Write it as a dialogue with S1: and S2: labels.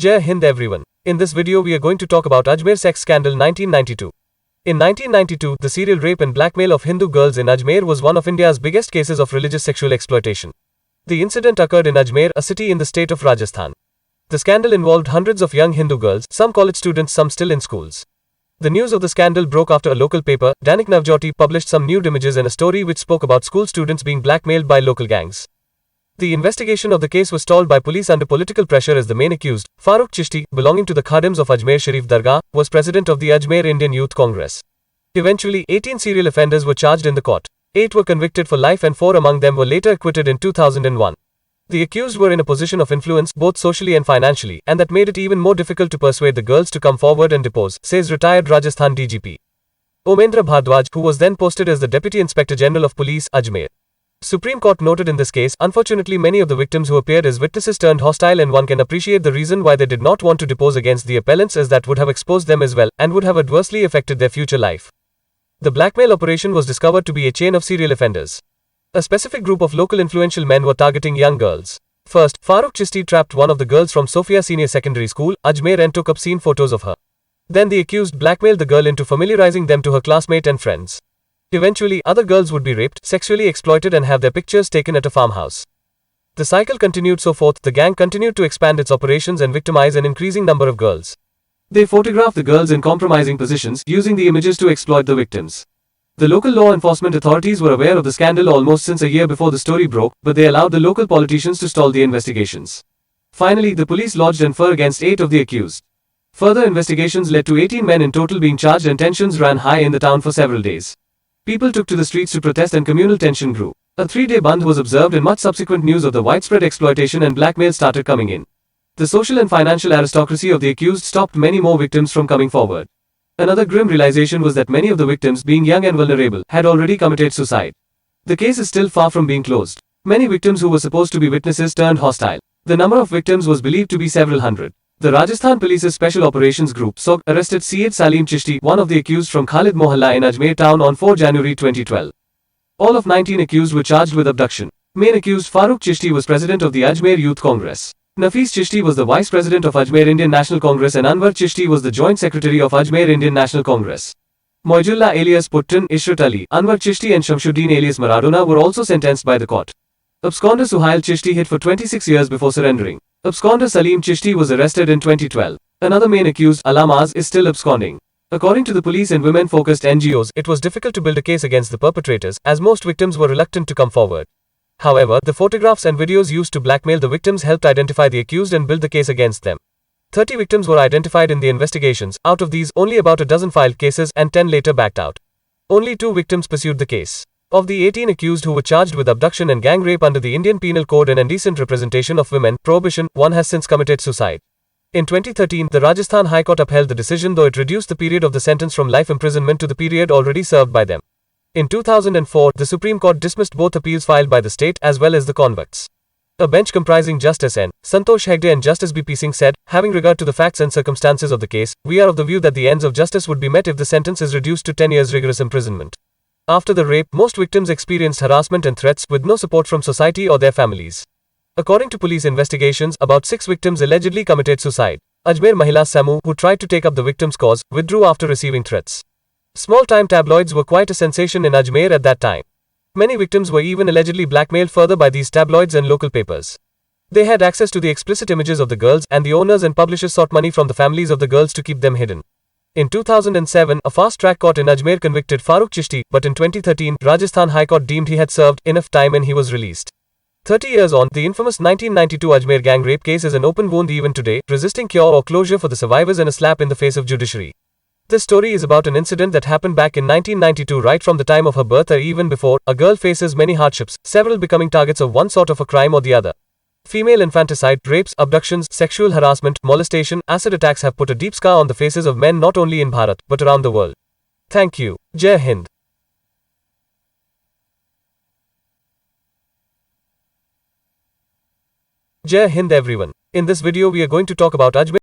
S1: Jai Hind everyone. In this video we are going to talk about Ajmer sex scandal 1992. In 1992, the serial rape and blackmail of Hindu girls in Ajmer was one of India's biggest cases of religious sexual exploitation. The incident occurred in Ajmer, a city in the state of Rajasthan. The scandal involved hundreds of young Hindu girls, some college students, some still in schools. The news of the scandal broke after a local paper, Dainik Navjyoti, published some nude images and a story which spoke about school students being blackmailed by local gangs. The investigation of the case was stalled by police under political pressure as the main accused, Farooq Chishti, belonging to the Khadims of Ajmer Sharif Dargah, was president of the Ajmer Indian Youth Congress. Eventually, 18 serial offenders were charged in the court. 8 were convicted for life and 4 among them were later acquitted in 2001. The accused were in a position of influence both socially and financially, and that made it even more difficult to persuade the girls to come forward and depose, says retired Rajasthan DGP Omendra Bhardwaj, who was then posted as the Deputy Inspector General of Police, Ajmer. Supreme Court noted in this case, unfortunately many of the victims who appeared as witnesses turned hostile, and one can appreciate the reason why they did not want to depose against the appellants, as that would have exposed them as well, and would have adversely affected their future life. The blackmail operation was discovered to be a chain of serial offenders. A specific group of local influential men were targeting young girls. First, Farooq Chishti trapped one of the girls from Sophia Senior Secondary School, Ajmer, and took obscene photos of her. Then the accused blackmailed the girl into familiarizing them to her classmate and friends. Eventually, other girls would be raped, sexually exploited, and have their pictures taken at a farmhouse. The cycle continued so forth. The gang continued to expand its operations and victimize an increasing number of girls. They photographed the girls in compromising positions, using the images to exploit the victims. The local law enforcement authorities were aware of the scandal almost since a year before the story broke, but they allowed the local politicians to stall the investigations. Finally, the police lodged an FIR against 8 of the accused. Further investigations led to 18 men in total being charged, and tensions ran high in the town for several days. People took to the streets to protest and communal tension grew. A 3-day bandh was observed, and much subsequent news of the widespread exploitation and blackmail started coming in. The social and financial aristocracy of the accused stopped many more victims from coming forward. Another grim realization was that many of the victims, being young and vulnerable, had already committed suicide. The case is still far from being closed. Many victims who were supposed to be witnesses turned hostile. The number of victims was believed to be several hundred. The Rajasthan Police's Special Operations Group (SOG) arrested Syed Salim Chishti, one of the accused from Khalid Mohalla in Ajmer town, on 4 January 2012. All of 19 accused were charged with abduction. Main accused Farooq Chishti was president of the Ajmer Youth Congress. Nafis Chishti was the vice president of Ajmer Indian National Congress, and Anwar Chishti was the joint secretary of Ajmer Indian National Congress. Moinuddin alias Puttan, Ishrat Ali, Anwar Chishti, and Shamsuddin alias Maradona were also sentenced by the court. Absconder Suhail Chishti hid for 26 years before surrendering. Absconder Salim Chishti was arrested in 2012. Another main accused, Alamaz, is still absconding. According to the police and women-focused NGOs, it was difficult to build a case against the perpetrators, as most victims were reluctant to come forward. However, the photographs and videos used to blackmail the victims helped identify the accused and build the case against them. 30 victims were identified in the investigations. Out of these, only about a dozen filed cases, and 10 later backed out. Only 2 victims pursued the case. Of the 18 accused who were charged with abduction and gang rape under the Indian Penal Code and indecent representation of women, prohibition, 1 has since committed suicide. In 2013, the Rajasthan High Court upheld the decision, though it reduced the period of the sentence from life imprisonment to the period already served by them. In 2004, the Supreme Court dismissed both appeals filed by the state as well as the convicts. A bench comprising Justice N. Santosh Hegde and Justice B.P. Singh said, having regard to the facts and circumstances of the case, we are of the view that the ends of justice would be met if the sentence is reduced to 10 years rigorous imprisonment. After the rape, most victims experienced harassment and threats, with no support from society or their families. According to police investigations, about 6 victims allegedly committed suicide. Ajmer Mahila Samu, who tried to take up the victim's cause, withdrew after receiving threats. Small-time tabloids were quite a sensation in Ajmer at that time. Many victims were even allegedly blackmailed further by these tabloids and local papers. They had access to the explicit images of the girls, and the owners and publishers sought money from the families of the girls to keep them hidden. In 2007, a fast-track court in Ajmer convicted Farooq Chishti, but in 2013, Rajasthan High Court deemed he had served enough time and he was released. 30 years on, the infamous 1992 Ajmer gang rape case is an open wound even today, resisting cure or closure for the survivors and a slap in the face of judiciary. This story is about an incident that happened back in 1992, right from the time of her birth or even before. A girl faces many hardships, several becoming targets of one sort of a crime or the other. Female infanticide, rapes, abductions, sexual harassment, molestation, acid attacks have put a deep scar on the faces of men not only in Bharat, but around the world. Thank you. Jai Hind. Jai Hind everyone. In this video we are going to talk about Ajmer